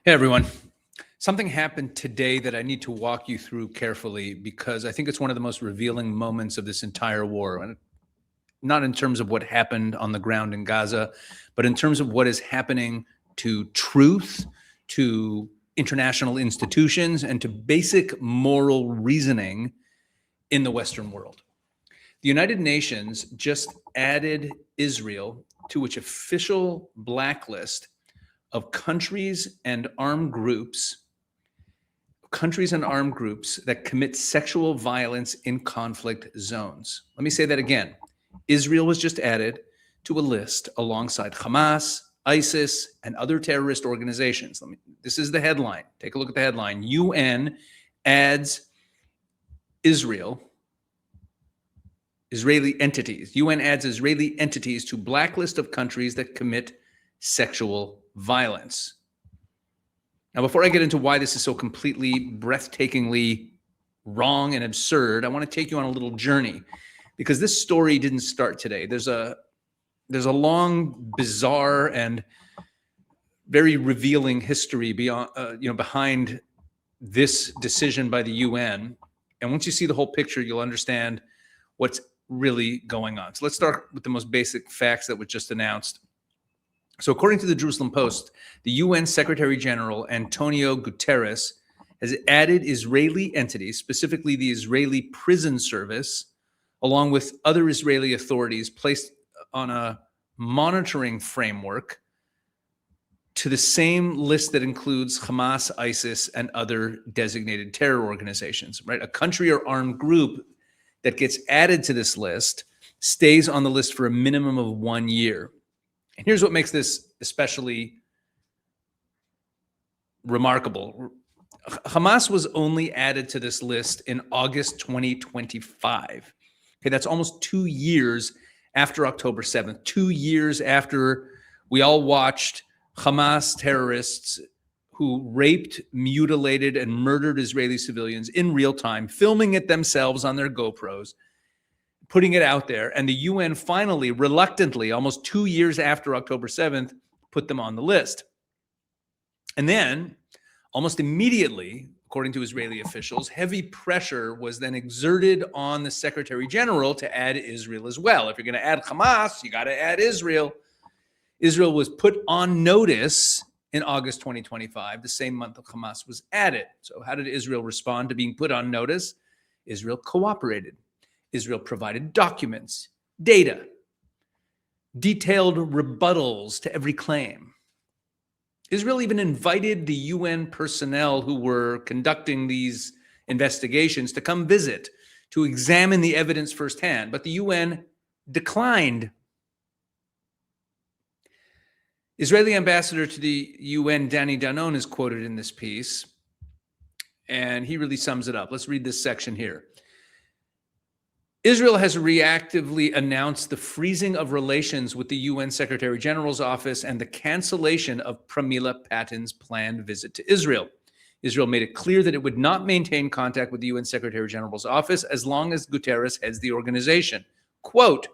Hey, everyone. Something happened today that I need to walk you through carefully because I think it's one of the most revealing moments of this entire war. And not in terms of what happened on the ground in Gaza, but in terms of what is happening to truth, to international institutions, and to basic moral reasoning in the Western world. The United Nations just added Israel to its official blacklist of countries and armed groups that commit sexual violence in conflict zones. Let me say that again. Israel was just added to a list alongside Hamas, ISIS, and other terrorist organizations. This is the headline. Take a look at the headline. UN adds Israeli entities. UN adds Israeli entities to blacklist of countries that commit sexual violence. Now, before I get into why this is so completely, breathtakingly wrong and absurd, I want to take you on a little journey because this story didn't start today. There's a long, bizarre, and very revealing history behind this decision by the UN. And once you see the whole picture, you'll understand what's really going on. So let's start with the most basic facts that were just announced. So according to the Jerusalem Post, the UN Secretary General Antonio Guterres has added Israeli entities, specifically the Israeli Prison Service, along with other Israeli authorities placed on a monitoring framework to the same list that includes Hamas, ISIS, and other designated terror organizations, right? A country or armed group that gets added to this list stays on the list for a minimum of 1 year. And here's what makes this especially remarkable. Hamas was only added to this list in August 2025. Okay, that's almost 2 years after October 7th, 2 years after we all watched Hamas terrorists who raped, mutilated, and murdered Israeli civilians in real time, filming it themselves on their GoPros, putting it out there. And the UN finally, reluctantly, almost 2 years after October 7th, put them on the list. And then, almost immediately, according to Israeli officials, heavy pressure was then exerted on the Secretary General to add Israel as well. If you're going to add Hamas, you got to add Israel. Israel was put on notice in August 2025, the same month that Hamas was added. So how did Israel respond to being put on notice? Israel cooperated. Israel provided documents, data, detailed rebuttals to every claim. Israel even invited the UN personnel who were conducting these investigations to come visit, to examine the evidence firsthand, but the UN declined. Israeli ambassador to the UN, Danny Danon, is quoted in this piece, and he really sums it up. Let's read this section here. Israel has reactively announced the freezing of relations with the UN Secretary General's office and the cancellation of Pramila Paten's planned visit to Israel. Israel made it clear that it would not maintain contact with the UN Secretary General's office as long as Guterres heads the organization. Quote,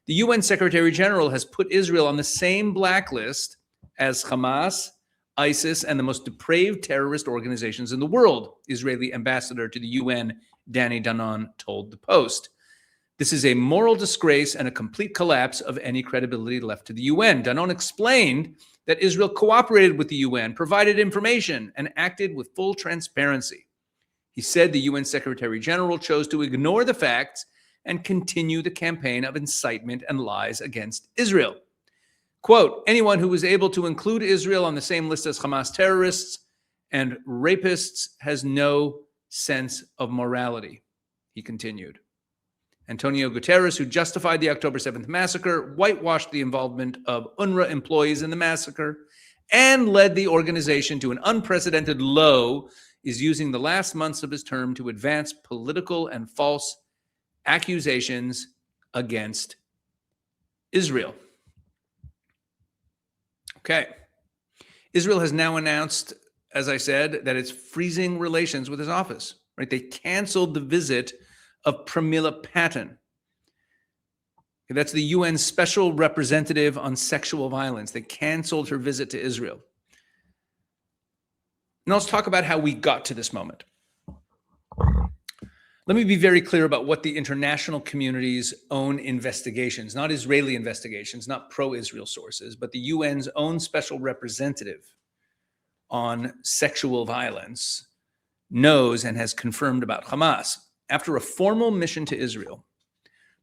the UN Secretary General has put Israel on the same blacklist as Hamas, ISIS, and the most depraved terrorist organizations in the world, Israeli ambassador to the UN, Danny Danon, told the Post. This is a moral disgrace and a complete collapse of any credibility left to the UN. Danon explained that Israel cooperated with the UN, provided information, and acted with full transparency. He said the UN Secretary General chose to ignore the facts and continue the campaign of incitement and lies against Israel. Quote, anyone who was able to include Israel on the same list as Hamas terrorists and rapists has no sense of morality, he continued. Antonio Guterres, who justified the October 7th massacre, whitewashed the involvement of UNRWA employees in the massacre, and led the organization to an unprecedented low, is using the last months of his term to advance political and false accusations against Israel. Okay. Israel has now announced, as I said, that it's freezing relations with his office, right? They canceled the visit of Pramila Paten. That's the UN Special Representative on Sexual Violence. They canceled her visit to Israel. Now let's talk about how we got to this moment. Let me be very clear about what the international community's own investigations, not Israeli investigations, not pro-Israel sources, but the UN's own special representative on sexual violence knows and has confirmed about Hamas. After a formal mission to Israel,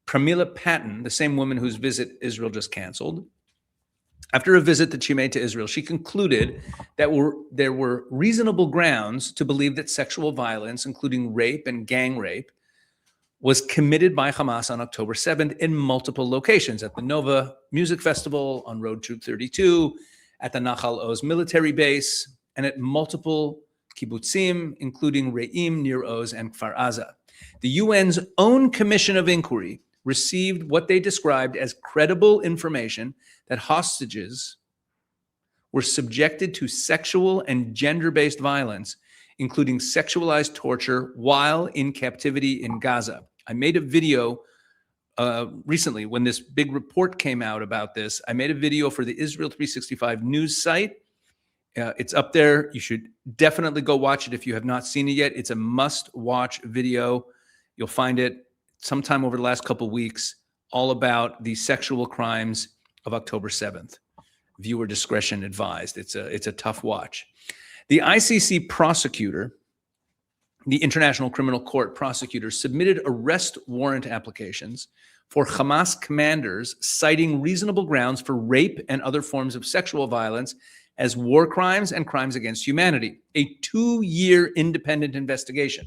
Pramila Patten, the same woman whose visit Israel just canceled, after a visit that she made to Israel, she concluded that there were reasonable grounds to believe that sexual violence, including rape and gang rape, was committed by Hamas on October 7th in multiple locations, at the Nova Music Festival, on Road Troop 32, at the Nachal Oz military base, and at multiple kibbutzim, including Re'im, Nir Oz, and Kfar Aza. The UN's own Commission of Inquiry received what they described as credible information that hostages were subjected to sexual and gender-based violence, including sexualized torture while in captivity in Gaza. I made a video recently when this big report came out about this. I made a video for the Israel 365 news site. It's up there. You should definitely go watch it if you have not seen it yet. It's a must-watch video. You'll find it sometime over the last couple of weeks, all about the sexual crimes of October 7th. Viewer discretion advised. It's a tough watch. The ICC prosecutor, the International Criminal Court prosecutor, submitted arrest warrant applications for Hamas commanders citing reasonable grounds for rape and other forms of sexual violence as war crimes and crimes against humanity. A 2-year independent investigation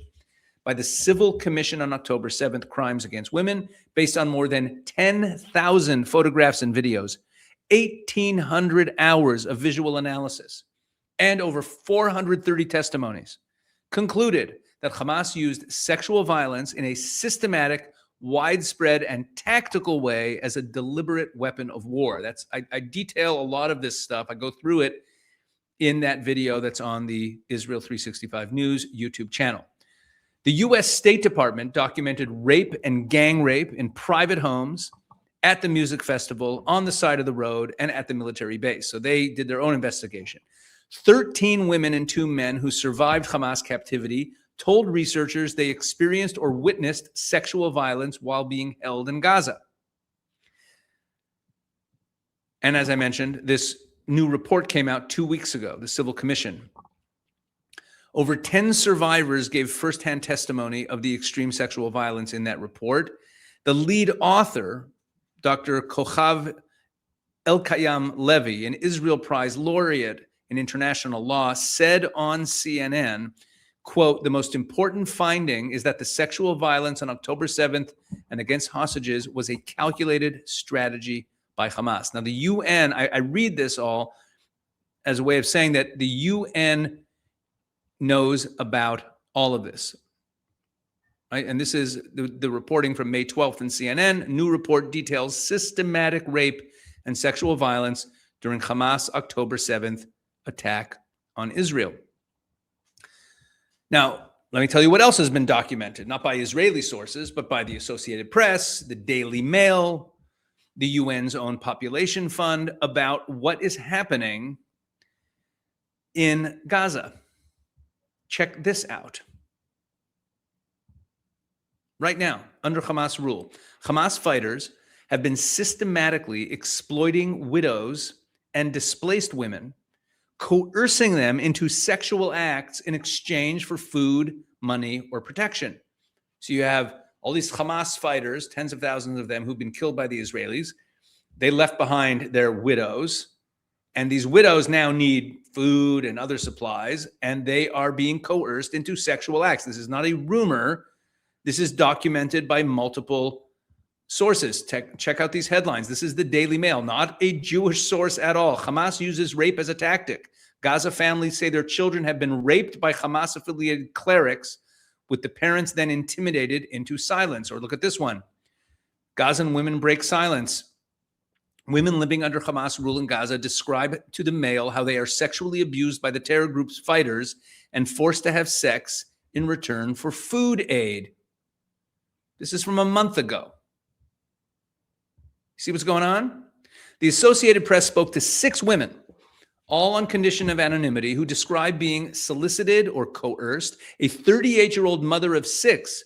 by the Civil Commission on October 7th, Crimes Against Women, based on more than 10,000 photographs and videos, 1,800 hours of visual analysis, and over 430 testimonies, concluded that Hamas used sexual violence in a systematic, widespread, and tactical way as a deliberate weapon of war. I detail a lot of this stuff. I go through it in that video that's on the Israel 365 News YouTube channel. The U.S. State Department documented rape and gang rape in private homes, at the music festival, on the side of the road, and at the military base. So they did their own investigation. 13 women and 2 men who survived Hamas captivity told researchers they experienced or witnessed sexual violence while being held in Gaza. And as I mentioned, this new report came out 2 weeks ago, the Civil Commission. Over 10 survivors gave firsthand testimony of the extreme sexual violence in that report. The lead author, Dr. Kochav Elkayam Levy, an Israel Prize laureate in international law, said on CNN, quote, "The most important finding is that the sexual violence on October 7th and against hostages was a calculated strategy by Hamas." Now, the UN, I read this all as a way of saying that the UN knows about all of this, right? And this is the reporting from May 12th in CNN. New report details systematic rape and sexual violence during Hamas' October 7th attack on Israel. Now, let me tell you what else has been documented, not by Israeli sources, but by the Associated Press, the Daily Mail, the UN's own population fund, about what is happening in Gaza. Check this out. Right now, under Hamas rule, Hamas fighters have been systematically exploiting widows and displaced women, coercing them into sexual acts in exchange for food, money, or protection. So you have all these Hamas fighters, tens of thousands of them, who've been killed by the Israelis. They left behind their widows, and these widows now need food and other supplies, and they are being coerced into sexual acts. This is not a rumor. This is documented by multiple sources. Check out these headlines. This is the Daily Mail, not a Jewish source at all. Hamas uses rape as a tactic. Gaza families say their children have been raped by Hamas-affiliated clerics, with the parents then intimidated into silence. Or look at this one. Gazan women break silence. Women living under Hamas rule in Gaza describe to the Mail how they are sexually abused by the terror group's fighters and forced to have sex in return for food aid. This is from a month ago. See what's going on? The Associated Press spoke to 6 women all on condition of anonymity, who described being solicited or coerced. A 38-year-old mother of 6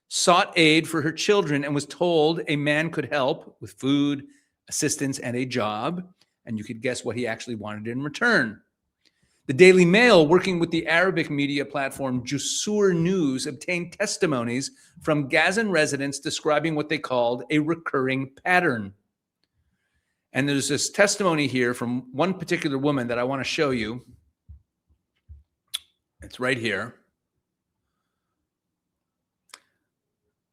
sought aid for her children and was told a man could help with food, assistance, and a job. And you could guess what he actually wanted in return. The Daily Mail, working with the Arabic media platform Jusur News, obtained testimonies from Gazan residents describing what they called a recurring pattern. And there's this testimony here from one particular woman that I want to show you. It's right here.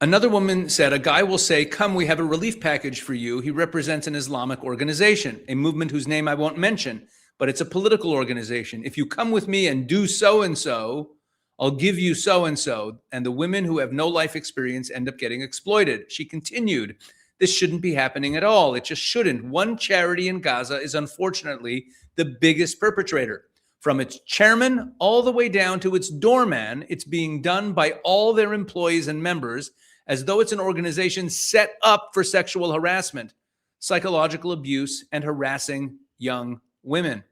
Another woman said, a guy will say, come, we have a relief package for you. He represents an Islamic organization, a movement whose name I won't mention, but it's a political organization. If you come with me and do so-and-so, I'll give you so-and-so. And the women who have no life experience end up getting exploited. She continued, this shouldn't be happening at all. It just shouldn't. One charity in Gaza is unfortunately the biggest perpetrator. From its chairman all the way down to its doorman, it's being done by all their employees and members as though it's an organization set up for sexual harassment, psychological abuse, and harassing young women.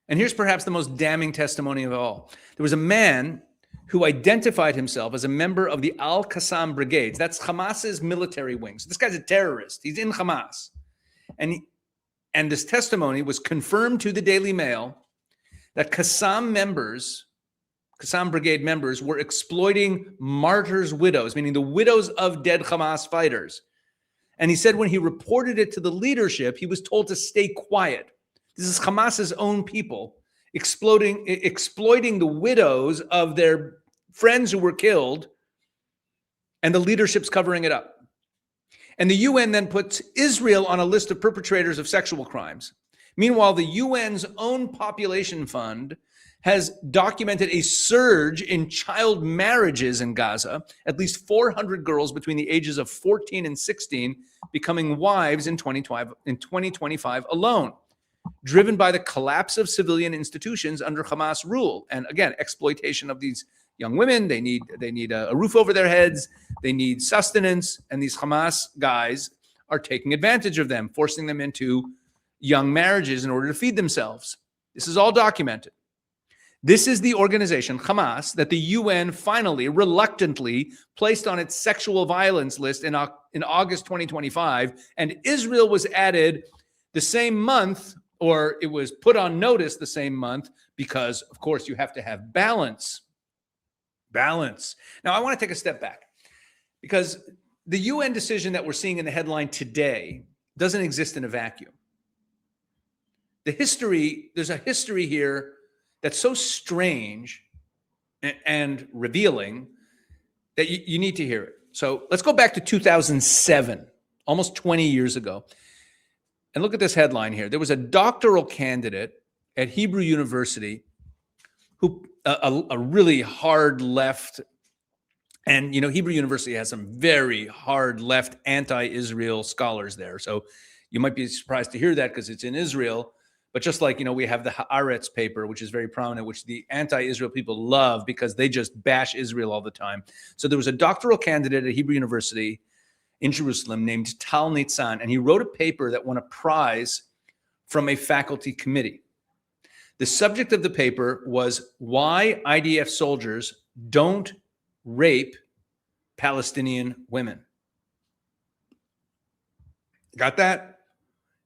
And here's perhaps the most damning testimony of all. There was a man who identified himself as a member of the Al-Qassam brigades. That's Hamas's military wing. So this guy's a terrorist. He's in Hamas. And this testimony was confirmed to the Daily Mail that Qassam brigade members were exploiting martyrs' widows, meaning the widows of dead Hamas fighters. And he said when he reported it to the leadership, he was told to stay quiet. This is Hamas's own people exploiting the widows of their friends who were killed, and the leadership's covering it up. And the UN then puts Israel on a list of perpetrators of sexual crimes. Meanwhile, the UN's own population fund has documented a surge in child marriages in Gaza, at least 400 girls between the ages of 14 and 16 becoming wives in 2025 alone, driven by the collapse of civilian institutions under Hamas rule. And again, exploitation of these young women. They need a roof over their heads. They need sustenance. And these Hamas guys are taking advantage of them, forcing them into young marriages in order to feed themselves. This is all documented. This is the organization, Hamas, that the UN finally, reluctantly placed on its sexual violence list in August 2025. And Israel was added the same month, or it was put on notice the same month, because, of course, you have to have balance. Balance. Now, I want to take a step back, because the UN decision that we're seeing in the headline today doesn't exist in a vacuum. There's a history here that's so strange and revealing that you need to hear it. So let's go back to 2007, almost 20 years ago. And look at this headline here. There was a doctoral candidate at Hebrew University who, a really hard left, and Hebrew University has some very hard left anti-Israel scholars there. So you might be surprised to hear that because it's in Israel. But just like, we have the Haaretz paper, which is very prominent, which the anti-Israel people love because they just bash Israel all the time. So there was a doctoral candidate at Hebrew University in Jerusalem named Tal Nitzan, and he wrote a paper that won a prize from a faculty committee. The subject of the paper was why IDF soldiers don't rape Palestinian women. Got that?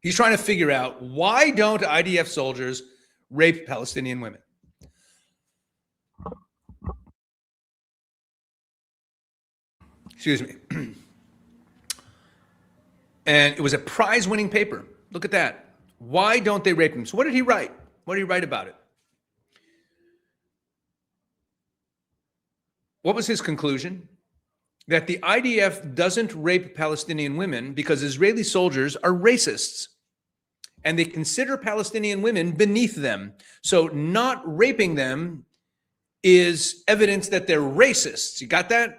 He's trying to figure out, why don't IDF soldiers rape Palestinian women? Excuse me. And it was a prize-winning paper. Look at that. Why don't they rape them? So what did he write? What did he write about it? What was his conclusion? That the IDF doesn't rape Palestinian women because Israeli soldiers are racists, and they consider Palestinian women beneath them. So not raping them is evidence that they're racists. You got that?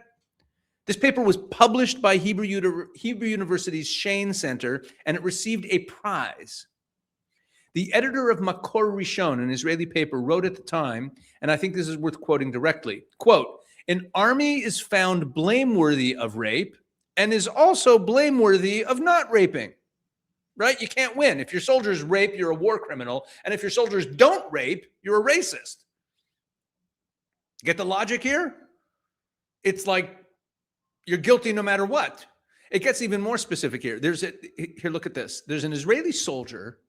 This paper was published by Hebrew University's Shane Center, and it received a prize. The editor of Makor Rishon, an Israeli paper, wrote at the time, and I think this is worth quoting directly, quote, "An army is found blameworthy of rape and is also blameworthy of not raping. right? You can't win. If your soldiers rape, you're a war criminal. And if your soldiers don't rape, you're a racist. Get the logic here? It's like you're guilty no matter what. It gets even more specific here. Here, look at this. There's an Israeli soldier.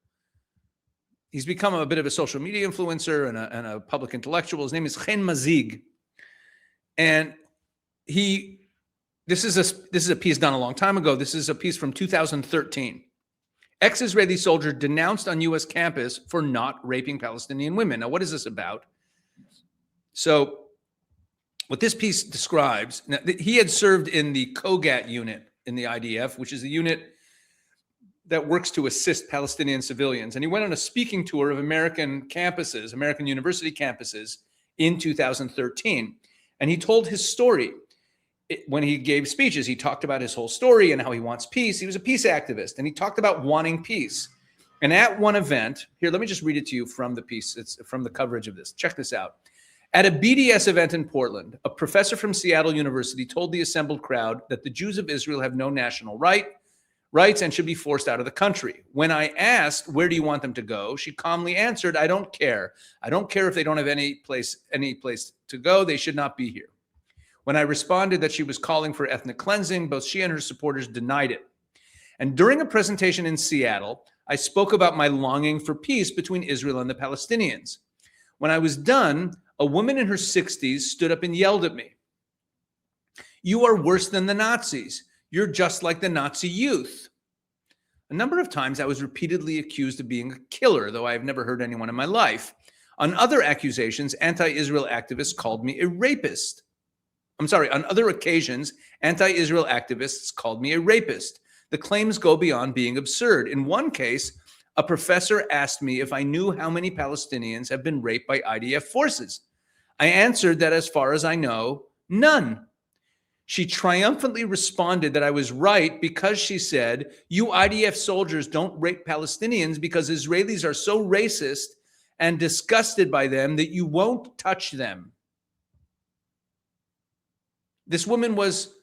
He's become a bit of a social media influencer and a public intellectual. His name is Chen Mazig. And this is a piece done a long time ago. This is a piece from 2013. Ex-Israeli soldier denounced on U.S. campus for not raping Palestinian women. Now, what is this about? So what this piece describes, now, he had served in the COGAT unit in the IDF, which is the unit that works to assist Palestinian civilians. And he went on a speaking tour of American campuses, American university campuses in 2013. And he told his story. When he gave speeches, he talked about his whole story and how he wants peace. He was a peace activist, and he talked about wanting peace. And at one event, here, let me just read it to you from the piece. It's from the coverage of this. Check this out. At a BDS event in Portland, a professor from Seattle University told the assembled crowd that the Jews of Israel have no national rights and should be forced out of the country. When I asked, where do you want them to go? She calmly answered, I don't care. I don't care if they don't have any place to go. They should not be here. When I responded that she was calling for ethnic cleansing, both she and her supporters denied it. And during a presentation in Seattle, I spoke about my longing for peace between Israel and the Palestinians. When I was done, a woman in her 60s stood up and yelled at me, "You are worse than the Nazis. You're just like the Nazi youth." A number of times I was repeatedly accused of being a killer, though I have never heard anyone in my life. On other accusations, anti-Israel activists called me a rapist. On other occasions, anti-Israel activists called me a rapist. The claims go beyond being absurd. In one case, a professor asked me if I knew how many Palestinians have been raped by IDF forces. I answered that as far as I know, none. She triumphantly responded that I was right because she said, you IDF soldiers don't rape Palestinians because Israelis are so racist and disgusted by them that you won't touch them. This woman was,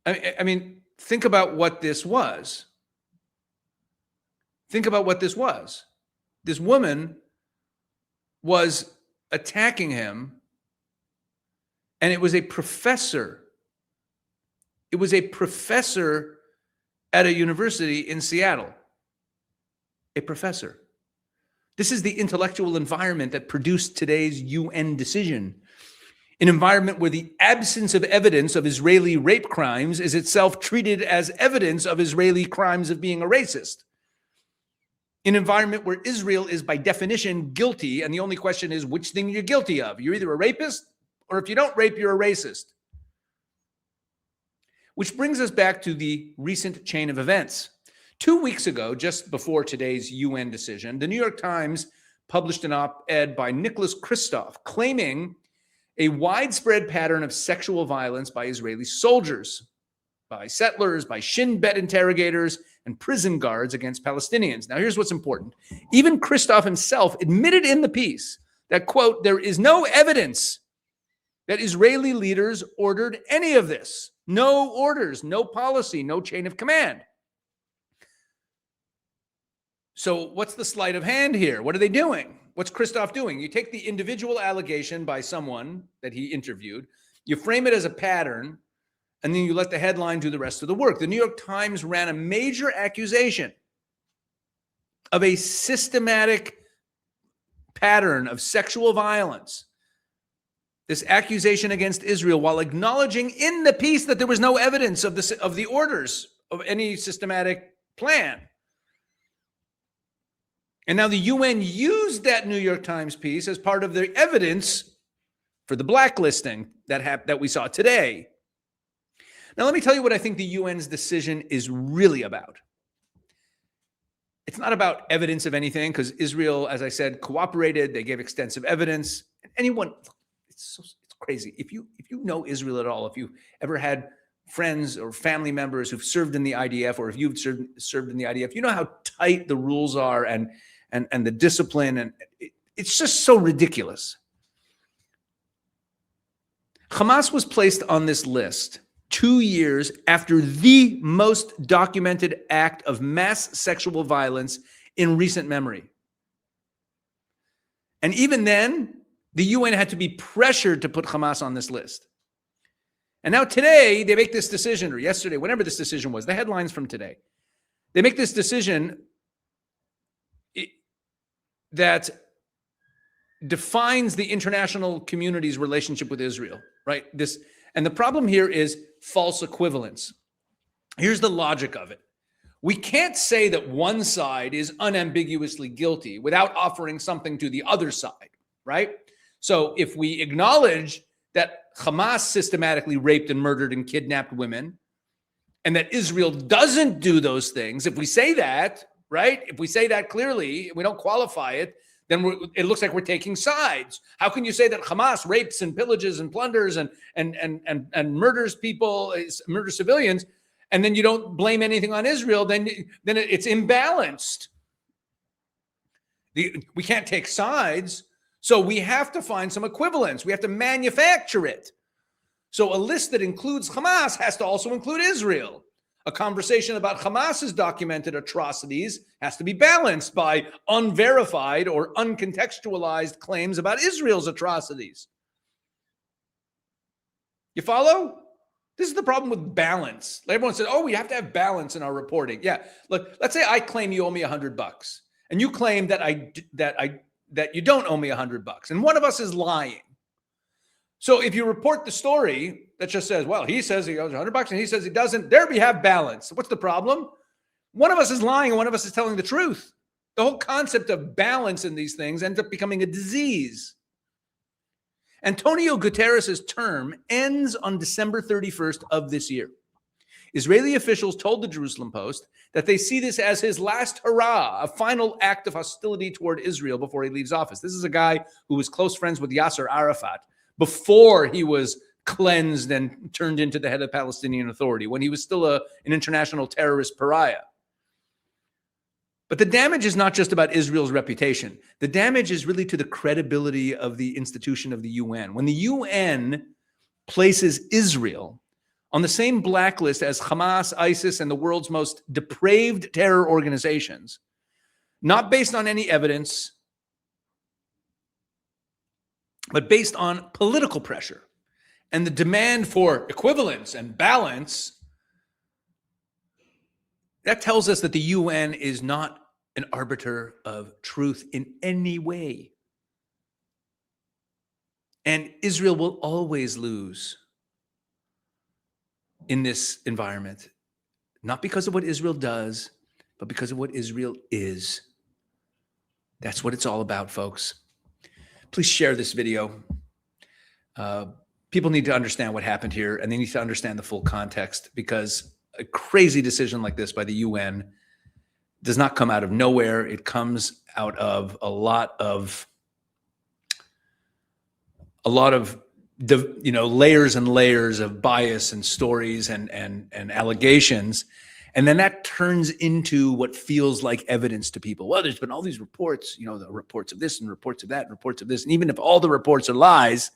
I mean, think about what this was. Think about what this was. This woman was attacking him, and it was a professor. It was a professor at a university in Seattle. A professor. This is the intellectual environment that produced today's UN decision. An environment where the absence of evidence of Israeli rape crimes is itself treated as evidence of Israeli crimes of being a racist. An environment where Israel is by definition guilty, and the only question is which thing you're guilty of. You're either a rapist, or if you don't rape, you're a racist. Which brings us back to the recent chain of events. 2 weeks ago, just before today's UN decision, the New York Times published an op-ed by Nicholas Kristof claiming a widespread pattern of sexual violence by Israeli soldiers, by settlers, by Shin Bet interrogators, and prison guards against Palestinians. Now, here's what's important. Even Kristof himself admitted in the piece that, quote, there is no evidence that Israeli leaders ordered any of this. No orders, no policy, no chain of command. So what's the sleight of hand here? What are they doing? What's Kristof doing? You take the individual allegation by someone that he interviewed, you frame it as a pattern, and then you let the headline do the rest of the work. The New York Times ran a major accusation of a systematic pattern of sexual violence. This accusation against Israel, while acknowledging in the piece that there was no evidence of the orders of any systematic plan. And now the UN used that New York Times piece as part of their evidence for the blacklisting that we saw today. Now, let me tell you what I think the UN's decision is really about. It's not about evidence of anything, because Israel, as I said, cooperated. They gave extensive evidence. Anyone, it's crazy. If you know Israel at all, if you ever had friends or family members who've served in the IDF, or if you've served in the IDF, you know how tight the rules are and the discipline, and it's just so ridiculous. Hamas was placed on this list 2 years after the most documented act of mass sexual violence in recent memory. And even then, the UN had to be pressured to put Hamas on this list. And now today, they make this decision, or yesterday, whenever this decision was, the headlines from today, they make this decision that defines the international community's relationship with Israel, right? And the problem here is false equivalence. Here's the logic of it. We can't say that one side is unambiguously guilty without offering something to the other side, right? So if we acknowledge that Hamas systematically raped and murdered and kidnapped women, and that Israel doesn't do those things, if we say that, right? If we say that clearly, we don't qualify it, then it looks like we're taking sides. How can you say that Hamas rapes and pillages and plunders and murders people, murders civilians, and then you don't blame anything on Israel? Then it's imbalanced. We can't take sides, so we have to find some equivalence. We have to manufacture it. So a list that includes Hamas has to also include Israel. A conversation about Hamas's documented atrocities has to be balanced by unverified or uncontextualized claims about Israel's atrocities. You follow? This is the problem with balance. Everyone says, oh, we have to have balance in our reporting. Yeah, look, let's say I claim you owe me $100 and you claim that you don't owe me $100, and one of us is lying. So if you report the story that just says, well, he says he owes $100 and he says he doesn't, there we have balance. What's the problem? One of us is lying and one of us is telling the truth. The whole concept of balance in these things ends up becoming a disease. Antonio Guterres' term ends on December 31st of this year. Israeli officials told the Jerusalem Post that they see this as his last hurrah, a final act of hostility toward Israel before he leaves office. This is a guy who was close friends with Yasser Arafat before he was cleansed and turned into the head of the Palestinian Authority, when he was still an international terrorist pariah. But the damage is not just about Israel's reputation. The damage is really to the credibility of the institution of the UN. When the UN places Israel on the same blacklist as Hamas, ISIS, and the world's most depraved terror organizations, not based on any evidence, but based on political pressure and the demand for equivalence and balance, that tells us that the UN is not an arbiter of truth in any way. And Israel will always lose in this environment, not because of what Israel does, but because of what Israel is. That's what it's all about, folks. Please share this video. People need to understand what happened here, and they need to understand the full context, because a crazy decision like this by the UN does not come out of nowhere. It comes out of a lot of layers and layers of bias and stories and allegations. And then that turns into what feels like evidence to people. Well, there's been all these reports, the reports of this and reports of that and reports of this. And even if all the reports are lies,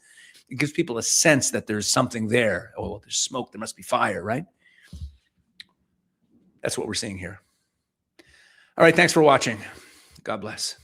it gives people a sense that there's something there. Oh, well, there's smoke, there must be fire, right? That's what we're seeing here. All right, thanks for watching. God bless.